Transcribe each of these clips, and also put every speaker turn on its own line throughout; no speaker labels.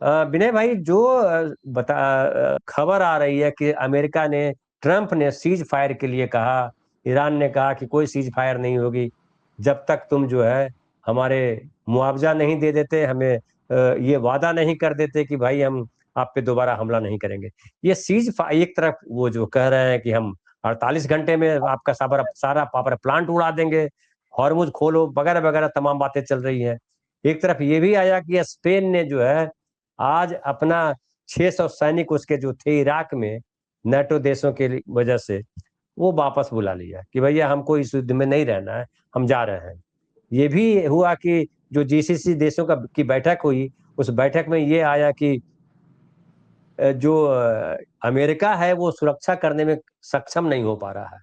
विनय भाई, जो खबर आ रही है कि अमेरिका ने, ट्रंप ने सीज फायर के लिए कहा, ईरान ने कहा कि कोई सीज फायर नहीं होगी जब तक तुम जो है हमारे मुआवजा नहीं दे देते, हमें ये वादा नहीं कर देते कि भाई हम आप पे दोबारा हमला नहीं करेंगे। ये सीज फायर एक तरफ वो जो कह रहे हैं कि हम 48 घंटे में आपका सारा पावर प्लांट उड़ा देंगे, हॉर्मुज खोलो, वगैरह वगैरह तमाम बातें चल रही हैं। एक तरफ ये भी आया कि स्पेन ने जो है आज अपना 600 सैनिक उसके जो थे इराक में नाटो देशों के वजह से वो वापस बुला लिया कि भैया हमको इस युद्ध में नहीं रहना है, हम जा रहे हैं। ये भी हुआ कि जो जीसीसी देशों का की बैठक हुई, उस बैठक में ये आया कि जो अमेरिका है वो सुरक्षा करने में सक्षम नहीं हो पा रहा है।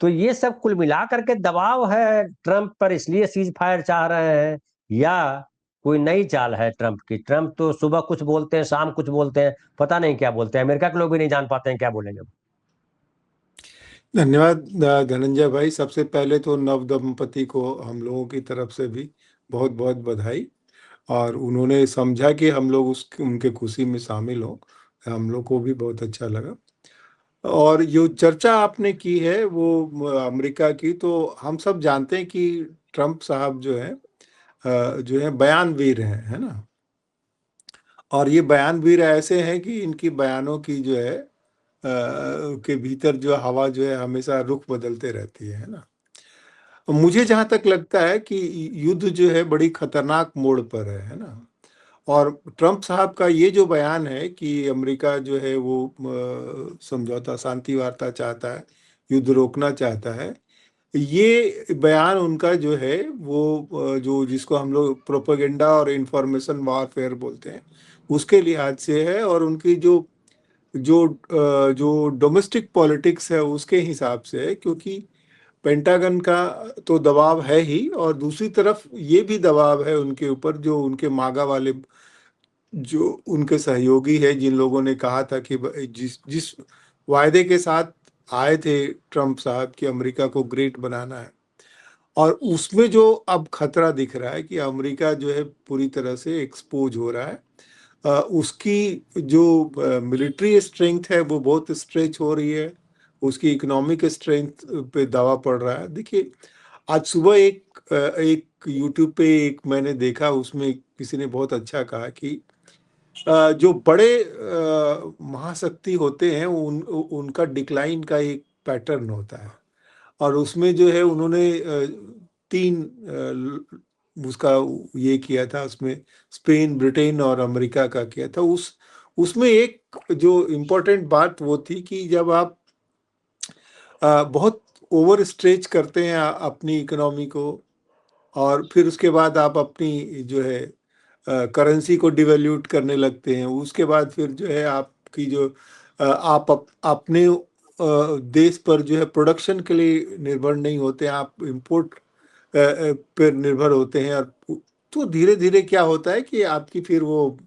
तो ये सब कुल मिला करके दबाव है ट्रंप पर, इसलिए सीज फायर चाह रहे हैं, या कोई नई चाल है ट्रंप की? ट्रंप तो सुबह कुछ बोलते हैं, शाम कुछ बोलते हैं, पता नहीं क्या बोलते हैं, अमेरिका के लोग भी नहीं जान पाते हैं क्या बोलेंगे।
धन्यवाद धनंजय भाई। सबसे पहले तो नव दंपति को हम लोगों की तरफ से भी बहुत बहुत बधाई। और उन्होंने समझा कि हम लोग उनके खुशी में शामिल हों, हम लोग को भी बहुत अच्छा लगा। और जो चर्चा आपने की है वो अमेरिका की, तो हम सब जानते हैं कि ट्रंप साहब जो है बयानवीर हैं, है ना। और ये बयानवीर ऐसे हैं कि इनकी बयानों की जो है के भीतर जो हवा जो है हमेशा रुख बदलते रहती है ना। मुझे जहां तक लगता है कि युद्ध जो है बड़ी खतरनाक मोड़ पर है ना। और ट्रंप साहब का ये जो बयान है कि अमेरिका जो है वो समझौता शांति वार्ता चाहता है, युद्ध रोकना चाहता है, ये बयान उनका जो है वो जो जिसको हम लोग प्रोपेगेंडा और इंफॉर्मेशन वॉरफेयर बोलते हैं, उसके लिहाज से है। और उनकी जो डोमेस्टिक पॉलिटिक्स है उसके हिसाब से है, क्योंकि पेंटागन का तो दबाव है ही, और दूसरी तरफ ये भी दबाव है उनके ऊपर, जो उनके मागा वाले जो उनके सहयोगी है, जिन लोगों ने कहा था कि जिस जिस वायदे के साथ आए थे ट्रंप साहब कि अमेरिका को ग्रेट बनाना है, और उसमें जो अब खतरा दिख रहा है कि अमेरिका जो है पूरी तरह से एक्सपोज हो रहा है। उसकी जो मिलिट्री स्ट्रेंथ है वो बहुत स्ट्रेच हो रही है, उसकी इकोनॉमिक स्ट्रेंथ पे दावा पड़ रहा है। देखिए, आज सुबह एक यूट्यूब पे एक मैंने देखा, उसमें किसी ने बहुत अच्छा कहा कि जो बड़े महाशक्ति होते हैं उनका डिक्लाइन का एक पैटर्न होता है। और उसमें जो है उन्होंने तीन उसका ये किया था, उसमें स्पेन, ब्रिटेन और अमेरिका का किया था। उसमें एक जो इम्पोर्टेंट बात वो थी कि जब आप बहुत ओवर स्ट्रेच करते हैं अपनी इकोनॉमी को, और फिर उसके बाद आप अपनी जो है करेंसी को डिवैल्यूट करने लगते हैं, उसके बाद फिर जो है आपकी जो अपने देश पर जो है प्रोडक्शन के लिए निर्भर नहीं होते हैं, आप इंपोर्ट पर निर्भर होते हैं। और तो धीरे धीरे क्या होता है कि आपकी फिर वो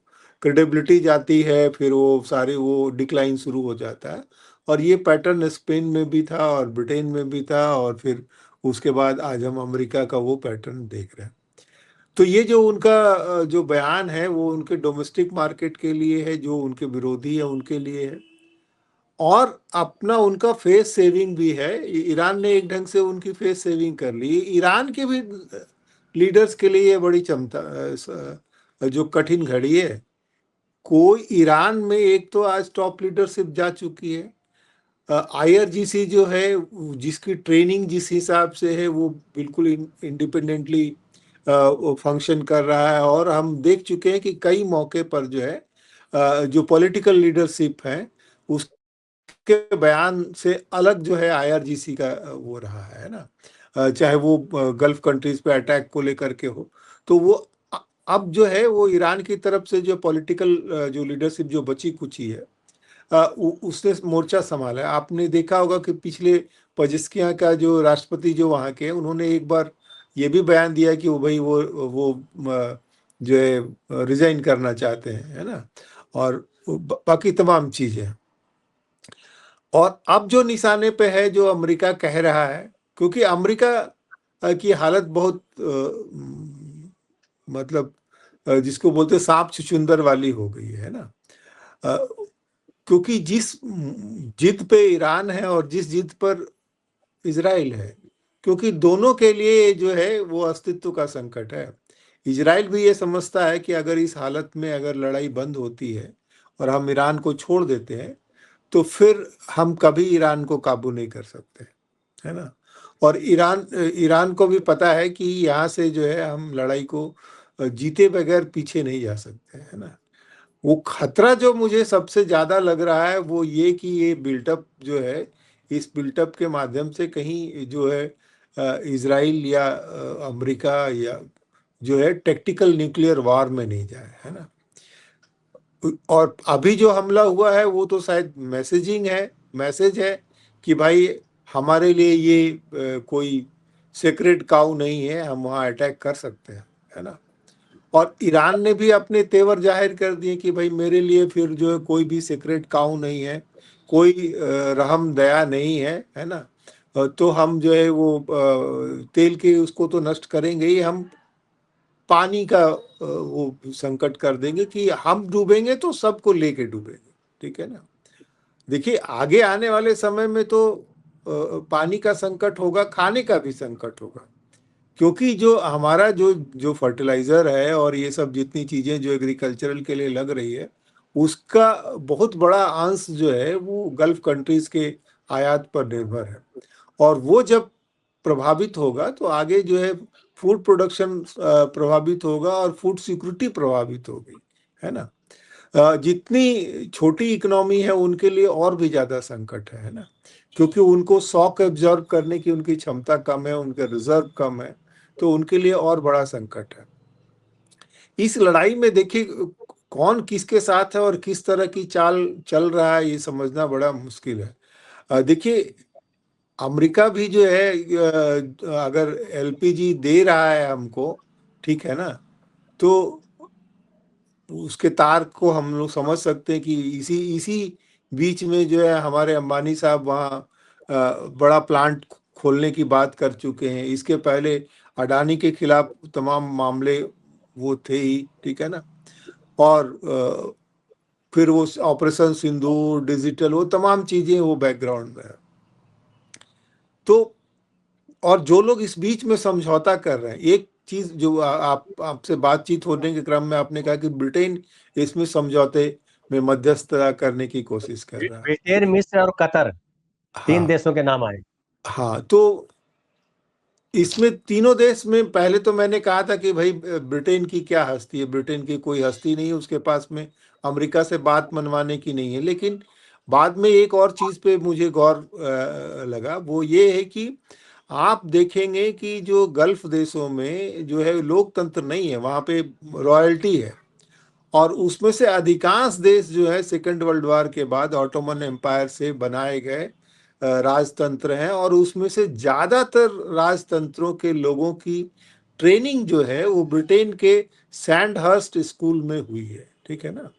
क्रेडिबिलिटी जाती है, फिर वो सारे वो डिक्लाइन शुरू हो जाता है। और ये पैटर्न स्पेन में भी था और ब्रिटेन में भी था, और फिर उसके बाद आज हम अमेरिका का वो पैटर्न देख रहे हैं। तो ये जो उनका जो बयान है वो उनके डोमेस्टिक मार्केट के लिए है, जो उनके विरोधी है उनके लिए है, और अपना उनका फेस सेविंग भी है। ईरान ने एक ढंग से उनकी फेस सेविंग कर ली। ईरान के भी लीडर्स के लिए ये बड़ी जो कठिन घड़ी है। कोई ईरान में एक तो आज टॉप लीडरशिप जा चुकी है, आईआरजीसी जो है जिसकी ट्रेनिंग जिस हिसाब से है वो बिल्कुल इंडिपेंडेंटली फंक्शन कर रहा है। और हम देख चुके हैं कि कई मौके पर जो है जो पॉलिटिकल लीडरशिप है उसके बयान से अलग जो है आईआरजीसी का वो रहा है ना। चाहे वो गल्फ कंट्रीज पे अटैक को लेकर के हो, तो वो अब जो है वो ईरान की तरफ से जो पॉलिटिकल जो लीडरशिप जो बची कुची है उसने मोर्चा संभाला है। आपने देखा होगा कि पिछले पजिस्कियां का जो राष्ट्रपति जो वहाँ के, उन्होंने एक बार ये भी बयान दिया कि वो भाई वो जो है रिजाइन करना चाहते हैं, है ना। और बाकी तमाम चीजें। और अब जो निशाने पे है जो अमेरिका कह रहा है, क्योंकि अमेरिका की हालत बहुत मतलब जिसको बोलते हैं सांप छुछुंदर वाली हो गई है ना। अ, क्योंकि जिस जिद पे ईरान है और जिस जिद पर इज़राइल है, क्योंकि दोनों के लिए जो है वो अस्तित्व का संकट है। इज़राइल भी ये समझता है कि अगर इस हालत में अगर लड़ाई बंद होती है और हम ईरान को छोड़ देते हैं, तो फिर हम कभी ईरान को काबू नहीं कर सकते, है ना? और ईरान को भी पता है कि यहाँ से जो है हम लड़ाई को जीते बगैर पीछे नहीं जा सकते, है ना? वो खतरा जो मुझे सबसे ज़्यादा लग रहा है वो ये कि ये बिल्टअप जो है, इस बिल्टअप के माध्यम से कहीं जो है इज़राइल या अमेरिका या जो है टैक्टिकल न्यूक्लियर वॉर में नहीं जाए, है ना? और अभी जो हमला हुआ है वो तो शायद मैसेज है कि भाई हमारे लिए ये कोई सेक्रेड काऊ नहीं है, हम वहाँ अटैक कर सकते हैं, है ना? और ईरान ने भी अपने तेवर जाहिर कर दिए कि भाई मेरे लिए फिर जो है कोई भी सीक्रेट काऊ नहीं है, कोई रहम दया नहीं है ना? तो हम जो है वो तेल के उसको तो नष्ट करेंगे ही, हम पानी का वो संकट कर देंगे कि हम डूबेंगे तो सबको लेके डूबेंगे, ठीक है ना? देखिए आगे आने वाले समय में तो पानी का संकट होगा, खाने का भी संकट होगा, क्योंकि जो हमारा जो जो फर्टिलाइजर है और ये सब जितनी चीजें जो एग्रीकल्चरल के लिए लग रही है, उसका बहुत बड़ा अंश जो है वो गल्फ कंट्रीज के आयात पर निर्भर है। और वो जब प्रभावित होगा तो आगे जो है फूड प्रोडक्शन प्रभावित होगा और फूड सिक्योरिटी प्रभावित होगी, है ना? जितनी छोटी इकोनॉमी है उनके लिए और भी ज्यादा संकट है ना? क्योंकि उनको शॉक एब्जॉर्ब करने की उनकी क्षमता कम है, उनके रिजर्व कम है, तो उनके लिए और बड़ा संकट है। इस लड़ाई में देखिए कौन किसके साथ है और किस तरह की चाल चल रहा है ये समझना बड़ा मुश्किल है। देखिए अमेरिका भी जो है अगर एलपीजी दे रहा है हमको, ठीक है ना, तो उसके तार को हम लोग समझ सकते हैं कि इसी इसी बीच में जो है हमारे अंबानी साहब वहाँ बड़ा प्लांट खोलने की बात कर चुके हैं। इसके पहले अडानी के खिलाफ तमाम मामले वो थे ही, ठीक है ना? और फिर वो ऑपरेशन सिंदूर, डिजिटल, वो तमाम चीजें वो बैकग्राउंड में है। तो और जो लोग इस बीच में समझौता कर रहे हैं, एक चीज जो आपसे बातचीत होने के क्रम में आपने कहा कि ब्रिटेन इसमें समझौते में मध्यस्थता करने की कोशिश कर रहा है।
ब्रिटेन, मिस्र और कतर, 3
हाँ
देशों के नाम आए।
हाँ, तो इसमें तीनों देश में पहले तो मैंने कहा था कि भाई ब्रिटेन की क्या हस्ती है, ब्रिटेन की कोई हस्ती नहीं है, उसके पास में अमेरिका से बात मनवाने की नहीं है। लेकिन बाद में एक और चीज पे मुझे गौर लगा, वो ये है कि आप देखेंगे कि जो गल्फ देशों में जो है लोकतंत्र नहीं है, वहां पे रॉयल्टी है। और उसमें से अधिकांश देश जो है सेकेंड वर्ल्ड वॉर के बाद ऑटोमन एम्पायर से बनाए गए राजतंत्र हैं, और उसमें से ज्यादातर राजतंत्रों के लोगों की ट्रेनिंग जो है वो ब्रिटेन के सैंडहर्स्ट स्कूल में हुई है, ठीक है ना?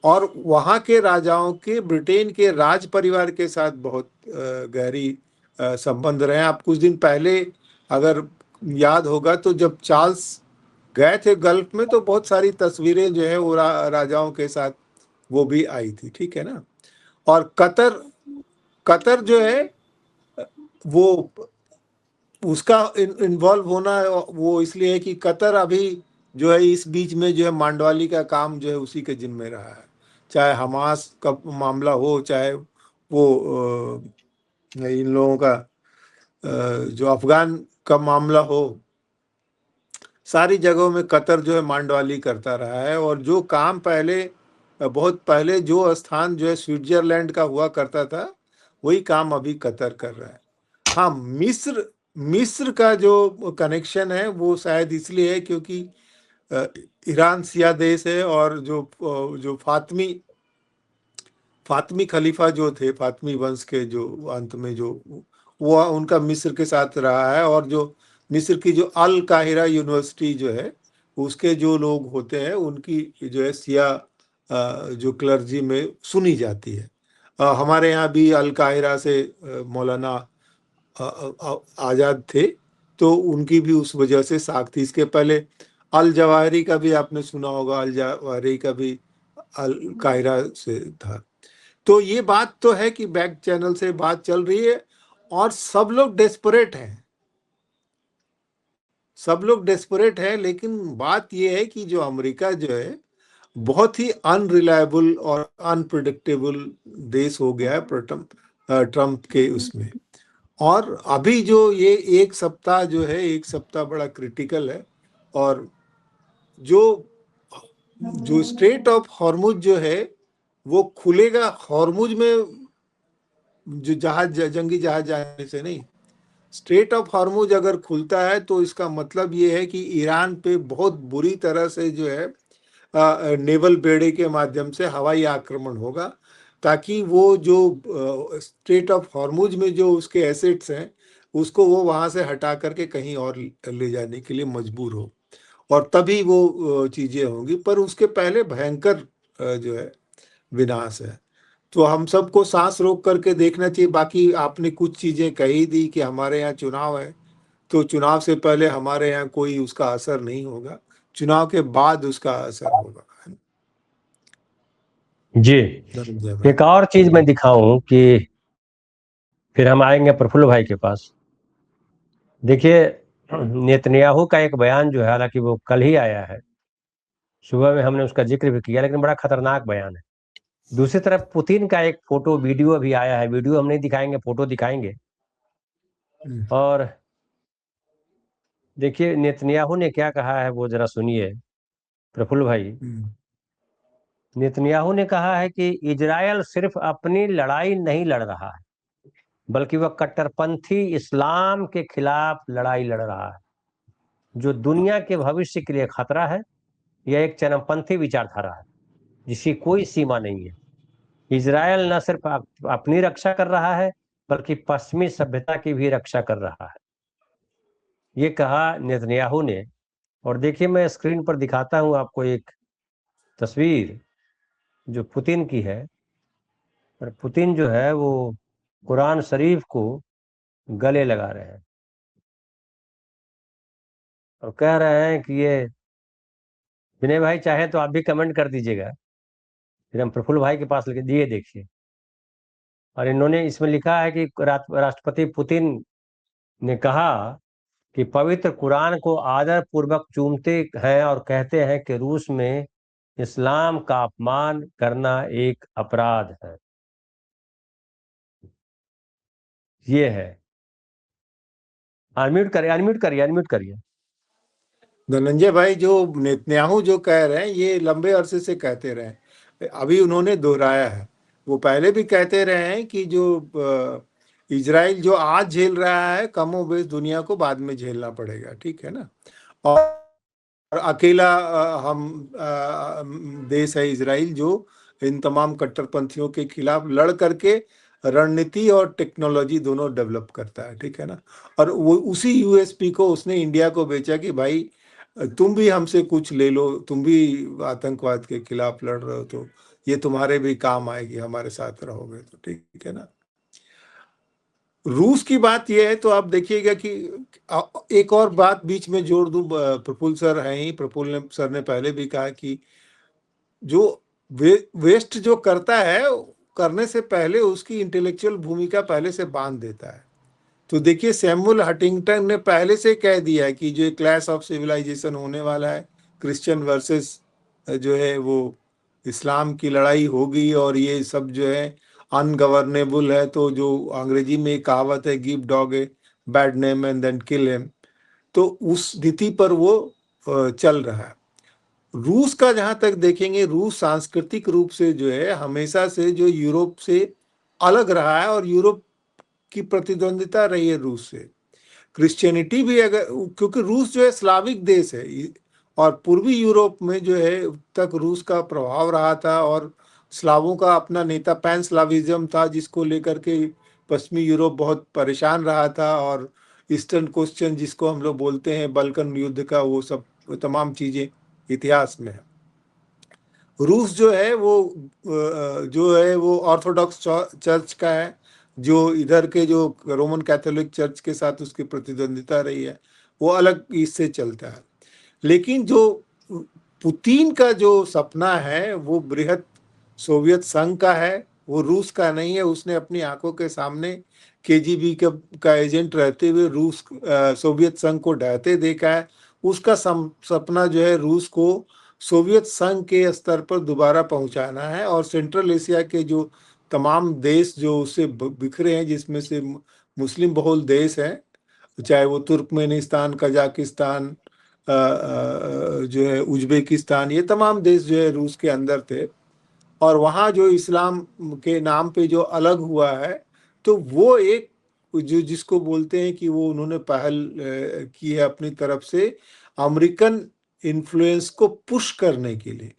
और वहाँ के राजाओं के ब्रिटेन के राज परिवार के साथ बहुत गहरी संबंध रहे हैं। आप कुछ दिन पहले अगर याद होगा तो जब चार्ल्स गए थे गल्फ में तो बहुत सारी तस्वीरें जो है वो राजाओं के साथ वो भी आई थी, ठीक है ना? और कतर कतर जो है वो उसका इन्वॉल्व होना वो इसलिए है कि कतर अभी जो है इस बीच में जो है मांडवाली का काम जो है उसी के जिम्मे रहा है। चाहे हमास का मामला हो, चाहे वो इन लोगों का जो अफगान का मामला हो, सारी जगहों में कतर जो है मांडवाली करता रहा है। और जो काम पहले बहुत पहले जो स्थान जो है स्विट्जरलैंड का हुआ करता था, वही काम अभी कतर कर रहा है। हाँ, मिस्र मिस्र का जो कनेक्शन है वो शायद इसलिए है क्योंकि अ, ईरान शिया देश है, और जो फातमी खलीफा जो थे, फातमी वंश के जो अंत में जो वो उनका मिस्र के साथ रहा है। और जो मिस्र की जो अल काहिरा यूनिवर्सिटी जो है उसके जो लोग होते हैं उनकी जो है शिया जो क्लर्जी में सुनी जाती है। हमारे यहाँ भी अल काहिरा से मौलाना आजाद थे, तो उनकी भी उस वजह से साख थी। इसके पहले अल जवाहिरी का भी आपने सुना होगा, अल जवाहिरी का भी अल कायरा से था। तो ये बात तो है कि बैक चैनल से बात चल रही है और सब लोग डेस्परेट हैं, सब लोग डेस्परेट हैं। लेकिन बात ये है कि जो अमेरिका जो है बहुत ही अनरिलायबल और अनप्रिडिक्टेबल देश हो गया है ट्रम्प के उसमें। और अभी जो ये एक सप्ताह जो है, एक सप्ताह बड़ा क्रिटिकल है। और जो जो स्ट्रेट ऑफ हॉर्मुज जो है वो खुलेगा, हॉर्मुज में जो जहाज, जंगी जहाज जाने से नहीं, स्ट्रेट ऑफ हॉर्मुज अगर खुलता है तो इसका मतलब ये है कि ईरान पे बहुत बुरी तरह से जो है नेवल बेड़े के माध्यम से हवाई आक्रमण होगा, ताकि वो जो स्ट्रेट ऑफ हॉर्मुज में जो उसके एसेट्स हैं उसको वो वहां से हटा करके कहीं और ले जाने के लिए मजबूर हो, और तभी वो चीजें होंगी। पर उसके पहले भयंकर जो है विनाश है। तो हम सबको सांस रोक करके देखना चाहिए। बाकी आपने कुछ चीजें कही दी कि हमारे यहाँ चुनाव है, तो चुनाव से पहले हमारे यहाँ कोई उसका असर नहीं होगा, चुनाव के बाद उसका असर होगा।
जी,
धनंजय भाई।
एक और चीज मैं दिखाऊं कि फिर हम आएंगे प्रफुल्ल भाई के पास। देखिए, नेतन्याहू का एक बयान जो है, हालांकि वो कल ही आया है, सुबह में हमने उसका जिक्र भी किया, लेकिन बड़ा खतरनाक बयान है। दूसरी तरफ पुतिन का एक फोटो वीडियो अभी आया है, वीडियो हम नहीं दिखाएंगे, फोटो दिखाएंगे। और देखिए नेतन्याहू ने क्या कहा है वो जरा सुनिए प्रफुल्ल भाई। नेतन्याहू ने कहा है कि इजरायल सिर्फ अपनी लड़ाई नहीं लड़ रहा है, बल्कि वह कट्टरपंथी इस्लाम के खिलाफ लड़ाई लड़ रहा है, जो दुनिया के भविष्य के लिए खतरा है। यह एक चरमपंथी विचारधारा है जिसकी कोई सीमा नहीं है। इजरायल न सिर्फ अपनी रक्षा कर रहा है, बल्कि पश्चिमी सभ्यता की भी रक्षा कर रहा है, ये कहा नेतन्याहू ने। और देखिए, मैं स्क्रीन पर दिखाता हूं आपको एक तस्वीर जो पुतिन की है। और पुतिन जो है वो कुरान शरीफ को गले लगा रहे हैं और कह रहे हैं कि ये, विनय भाई चाहे तो आप भी कमेंट कर दीजिएगा, फिर हम प्रफुल्ल भाई के पास लेके दिए देखिए। और इन्होंने इसमें लिखा है कि राष्ट्रपति पुतिन ने कहा कि पवित्र कुरान को आदर पूर्वक चूमते हैं और कहते हैं कि रूस में इस्लाम का अपमान करना एक अपराध है। ये है। अनम्यूट करिए, अनम्यूट करिए, अनम्यूट करिए।
धनंजय भाई, जो नेतन्याहू जो कह रहे हैं ये लंबे अरसे से कहते रहे हैं, अभी उन्होंने दोहराया है। वो पहले भी कहते रहे हैं कि जो इजराइल जो आज झेल रहा है, कमोबेश दुनिया को बाद में झेलना पड़ेगा, ठीक है ना। और अकेला हम देश है इजराइल जो इन तमाम कट्टरपंथियों के खिलाफ लड़ करके रणनीति और टेक्नोलॉजी दोनों डेवलप करता है, ठीक है ना। और वो उसी यूएसपी को उसने इंडिया को बेचा कि भाई तुम भी हमसे कुछ ले लो, तुम भी आतंकवाद के खिलाफ लड़ रहे हो तो ये तुम्हारे भी काम आएगी, हमारे साथ रहोगे तो, ठीक है ना। रूस की बात यह है तो आप देखिएगा कि एक और बात बीच में जोड़ दूं, प्रफुल्ल सर हैं ही, प्रफुल्ल सर ने पहले भी कहा कि जो वेस्ट जो करता है, करने से पहले उसकी इंटेलेक्चुअल भूमिका पहले से बांध देता है। तो देखिए, सैमुअल हंटिंगटन ने पहले से कह दिया है कि जो क्लैश ऑफ सिविलाइजेशन होने वाला है, क्रिश्चियन वर्सेस जो है वो इस्लाम की लड़ाई होगी, और ये सब जो है अनगवर्नेबल है। तो जो अंग्रेजी में एक कहावत है, give dog a bad name and then kill him, तो उस नीति पर वो चल रहा है। रूस का जहां तक देखेंगे, रूस सांस्कृतिक रूप से जो है हमेशा से जो यूरोप से अलग रहा है, और यूरोप की प्रतिद्वंदिता रही है रूस से। क्रिश्चियनिटी भी, अगर, क्योंकि रूस जो है स्लाविक देश है, और पूर्वी यूरोप में जो है तक रूस का प्रभाव रहा था, और स्लावों का अपना नेता पैन स्लाविज्म था जिसको लेकर के पश्चिमी यूरोप बहुत परेशान रहा था। और ईस्टर्न क्वेश्चन जिसको हम लोग बोलते हैं, बल्कन युद्ध का, वो सब तमाम चीजें इतिहास में है। रूस जो है वो जो है वो ऑर्थोडॉक्स चर्च का है, जो इधर के जो रोमन कैथोलिक चर्च के साथ उसकी प्रतिद्वंदिता रही है, वो अलग इससे चलता है। लेकिन जो पुतिन का जो सपना है वो बृहत सोवियत संघ का है, वो रूस का नहीं है। उसने अपनी आंखों के सामने केजीबी का एजेंट रहते हुए सोवियत संघ को ढहते देखा है। उसका सपना जो है रूस को सोवियत संघ के स्तर पर दोबारा पहुंचाना है, और सेंट्रल एशिया के जो तमाम देश जो उससे बिखरे हैं, जिसमें से मुस्लिम बहुल देश हैं, चाहे वो तुर्कमेनिस्तान, कजाकिस्तान, जो है उज्बेकिस्तान, ये तमाम देश जो है रूस के अंदर थे। और वहाँ जो इस्लाम के नाम पे जो अलग हुआ है, तो वो एक जो जिसको बोलते हैं कि वो उन्होंने पहल की है अपनी तरफ से अमेरिकन इन्फ्लुएंस को पुश करने के लिए,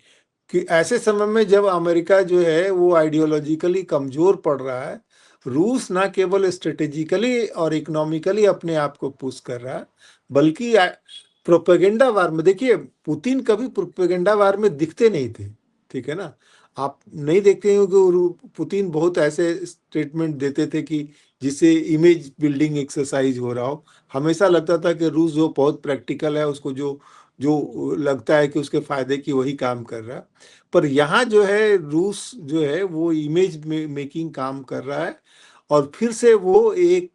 कि ऐसे समय में जब अमेरिका जो है वो आइडियोलॉजिकली कमजोर पड़ रहा है, रूस ना केवल स्ट्रेटेजिकली और इकोनॉमिकली अपने आप को पुश कर रहा है, बल्कि प्रोपेगेंडा वार में, देखिए पुतिन कभी प्रोपेगेंडा वार में दिखते नहीं थे, ठीक है ना। आप नहीं देखते हो कि पुतिन बहुत ऐसे स्टेटमेंट देते थे कि जिससे इमेज बिल्डिंग एक्सरसाइज हो रहा हो। हमेशा लगता था कि रूस जो बहुत प्रैक्टिकल है, उसको जो जो लगता है कि उसके फायदे की वही काम कर रहा है। पर यहाँ जो है रूस जो है वो इमेज मेकिंग काम कर रहा है, और फिर से वो एक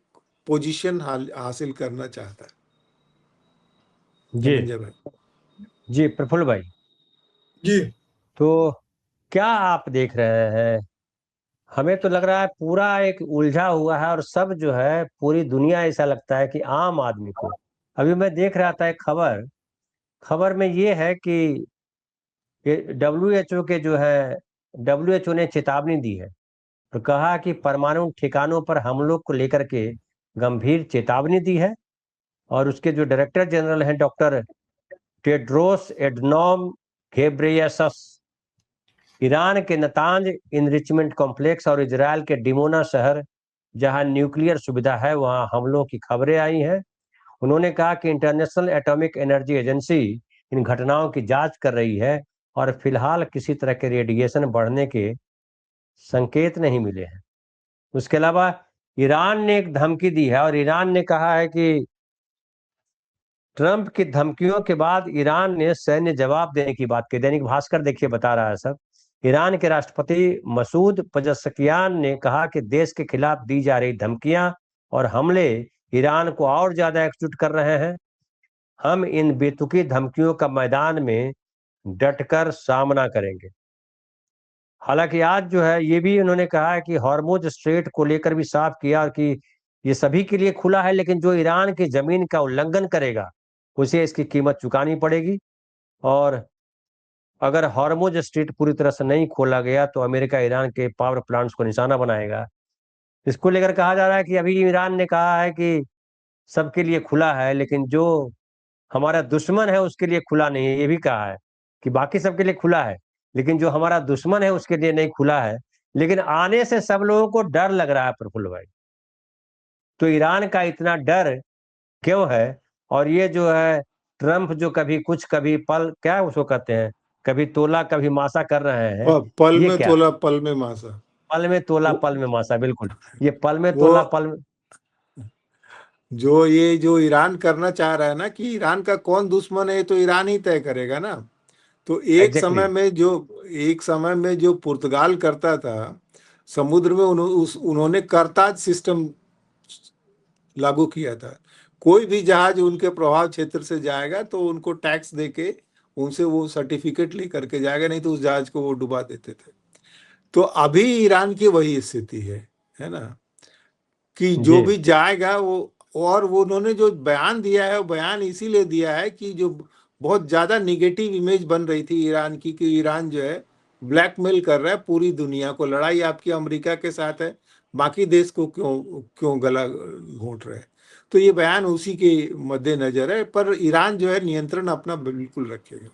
पोजीशन हासिल करना चाहता है।
जी
धनंजय भाई।
जी प्रफुल्ल भाई,
जी।
तो क्या आप देख रहे हैं? हमें तो लग रहा है पूरा एक उलझा हुआ है, और सब जो है पूरी दुनिया ऐसा लगता है कि आम आदमी को। अभी मैं देख रहा था एक खबर, खबर में ये है कि डब्ल्यूएचओ के जो है, डब्ल्यूएचओ ने चेतावनी दी है और कहा कि परमाणु ठिकानों पर हमलों को लेकर के गंभीर चेतावनी दी है। और उसके जो डायरेक्टर जनरल हैं doctor Tedros Adhanom Ghebreyesus, Iran के नतांज इनरिचमेंट कॉम्प्लेक्स और इजराइल के डिमोना शहर जहां न्यूक्लियर सुविधा है वहां हमलों की खबरें आई हैं। उन्होंने कहा कि इंटरनेशनल एटॉमिक एनर्जी एजेंसी इन घटनाओं की जांच कर रही है और फिलहाल किसी तरह के रेडिएशन बढ़ने के संकेत नहीं मिले हैं। उसके अलावा ईरान ने एक धमकी दी है, और ईरान ने कहा है कि ट्रंप की धमकियों के बाद ईरान ने सैन्य जवाब देने की बात की। दैनिक भास्कर देखिए बता रहा है सब। ईरान के राष्ट्रपति मसूद पजश्कियान ने कहा कि देश के खिलाफ दी जा रही धमकियां और हमले ईरान को और ज्यादा एकजुट कर रहे हैं। हम इन बेतुकी धमकियों का मैदान में डटकर सामना करेंगे। हालांकि आज जो है ये भी उन्होंने कहा है कि हॉर्मुज स्ट्रेट को लेकर भी साफ किया और कि ये सभी के लिए खुला है, लेकिन जो ईरान की जमीन का उल्लंघन करेगा उसे इसकी कीमत चुकानी पड़ेगी। और अगर हॉर्मुज स्ट्रेट पूरी तरह से नहीं खोला गया तो अमेरिका ईरान के पावर प्लांट्स को निशाना बनाएगा। इसको लेकर कहा जा रहा है कि अभी ईरान ने कहा है कि सबके लिए खुला है, लेकिन जो हमारा दुश्मन है उसके लिए खुला नहीं है। ये भी कहा है कि बाकी सबके लिए खुला है, लेकिन जो हमारा दुश्मन है उसके लिए नहीं खुला है। लेकिन आने से सब लोगों को डर लग रहा है प्रफुल्ल भाई। तो ईरान का इतना डर क्यों है? और ये जो है ट्रंप जो कभी कुछ कभी पल, क्या उसको कहते हैं, कभी तोला कभी मासा कर रहे हैं,
पल
ये
में
क्या?
तोला पल में मासा।
पल में तोला
वो
पल में मासा, बिल्कुल। ये पल में
वो
तोला पल में।
जो ये जो ईरान करना चाह रहा है ना, कि ईरान का कौन दुश्मन है, तो ईरान ही तय करेगा ना। तो
एग्जैक्टली।
एक समय में जो पुर्तगाल करता था समुद्र में, उन्होंने करताज सिस्टम लागू किया था। कोई भी जहाज उनके प्रभाव क्षेत्र से जाएगा तो उनको टैक्स देके उनसे वो सर्टिफिकेट लेकर के जाएगा, नहीं तो उस जहाज को वो डुबा देते थे। तो अभी ईरान की वही स्थिति है ना, कि जो
जी
भी जाएगा वो, और वो उन्होंने जो बयान दिया है वो बयान इसीलिए दिया है कि जो बहुत ज्यादा निगेटिव इमेज बन रही थी ईरान की, कि ईरान जो है ब्लैकमेल कर रहा है पूरी दुनिया को, लड़ाई आपकी अमेरिका के साथ है, बाकी देश को क्यों क्यों गला घोंट रहे हैं। तो ये बयान उसी के मद्देनजर है, पर ईरान जो है नियंत्रण अपना बिल्कुल रखेगा।